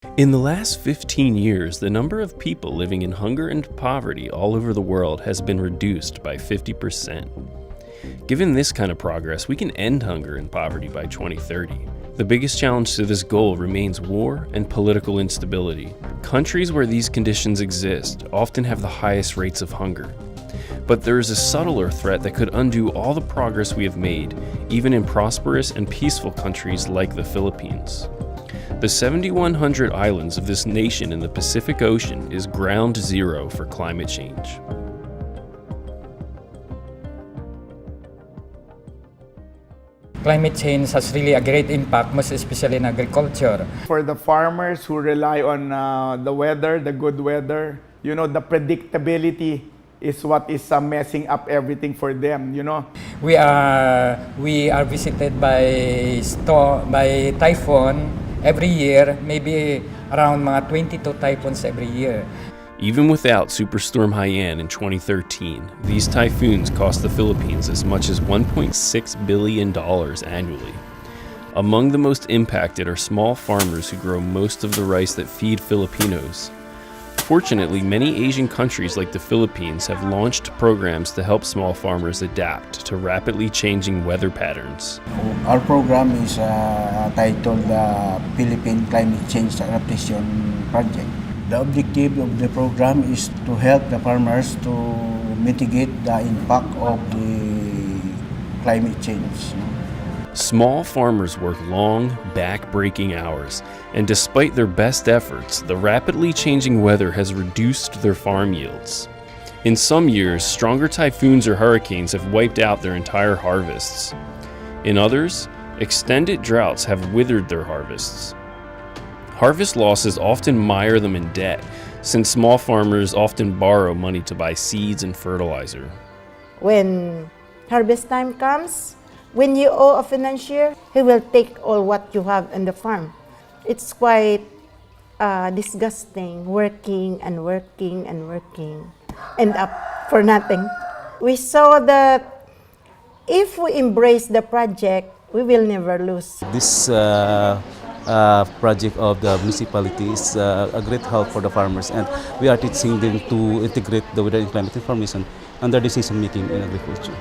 In the last 15 years, the number of people living in hunger and poverty all over the world has been reduced by 50%. Given this kind of progress, we can end hunger and poverty by 2030. The biggest challenge to this goal remains war and political instability. Countries where these conditions exist often have the highest rates of hunger. But there is a subtler threat that could undo all the progress we have made, even in prosperous and peaceful countries like the Philippines. The 7,100 islands of this nation in the Pacific Ocean is ground zero for climate change. Climate change has really a great impact, most especially in agriculture. For the farmers who rely on the weather, the good weather, the predictability is what is messing up everything for them, We are visited by typhoon every year, maybe around mga 22 typhoons every year. Even without Superstorm Haiyan in 2013, these typhoons cost the Philippines as much as $1.6 billion annually. Among the most impacted are small farmers who grow most of the rice that feed Filipinos. Fortunately, many Asian countries like the Philippines have launched programs to help small farmers adapt to rapidly changing weather patterns. Our program is titled the Philippine Climate Change Adaptation Project. The objective of the program is to help the farmers to mitigate the impact of the climate change. Small farmers work long, back-breaking hours, and despite their best efforts, the rapidly changing weather has reduced their farm yields. In some years, stronger typhoons or hurricanes have wiped out their entire harvests. In others, extended droughts have withered their harvests. Harvest losses often mire them in debt, since small farmers often borrow money to buy seeds and fertilizer. When harvest time comes, when you owe a financier, he will take all what you have in the farm. It's quite disgusting, working and working and working, end up for nothing. We saw that if we embrace the project, we will never lose. This project of the municipality is a great help for the farmers, and we are teaching them to integrate the weather and climate information under decision making in agriculture.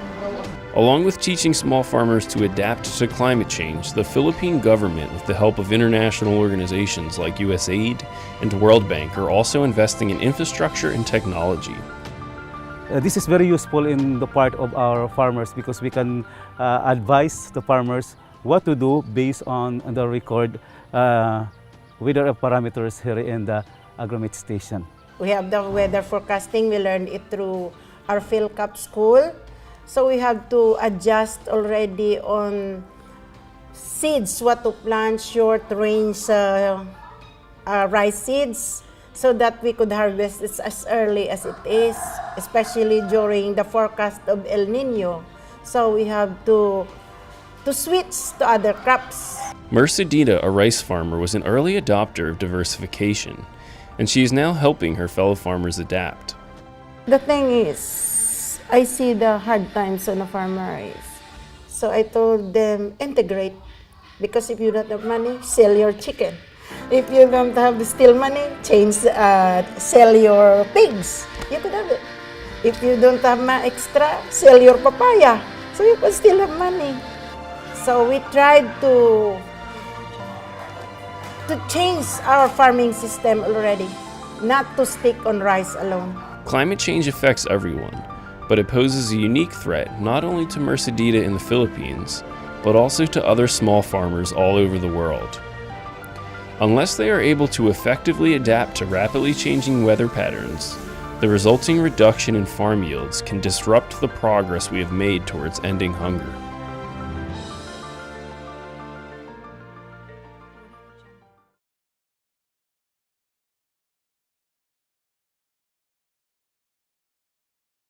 Along with teaching small farmers to adapt to climate change, the Philippine government, with the help of international organizations like USAID and World Bank, are also investing in infrastructure and technology. This is very useful in the part of our farmers because we can advise the farmers what to do based on the record weather parameters here in the agromet station. We have the weather forecasting. We learned it through our PhilCap school. So we have to adjust already on seeds, what to plant, short range rice seeds, so that we could harvest it as early as it is, especially during the forecast of El Nino. So we have to switch to other crops. Mercedita, a rice farmer, was an early adopter of diversification, and she is now helping her fellow farmers adapt. The thing is, I see the hard times on the farmers. So I told them, integrate. Because if you don't have money, sell your chicken. If you don't have still money, sell your pigs. You could have it. If you don't have extra, sell your papaya. So you could still have money. So we tried to change our farming system already, not to stick on rice alone. Climate change affects everyone, but it poses a unique threat not only to Mercedita in the Philippines, but also to other small farmers all over the world. Unless they are able to effectively adapt to rapidly changing weather patterns, the resulting reduction in farm yields can disrupt the progress we have made towards ending hunger.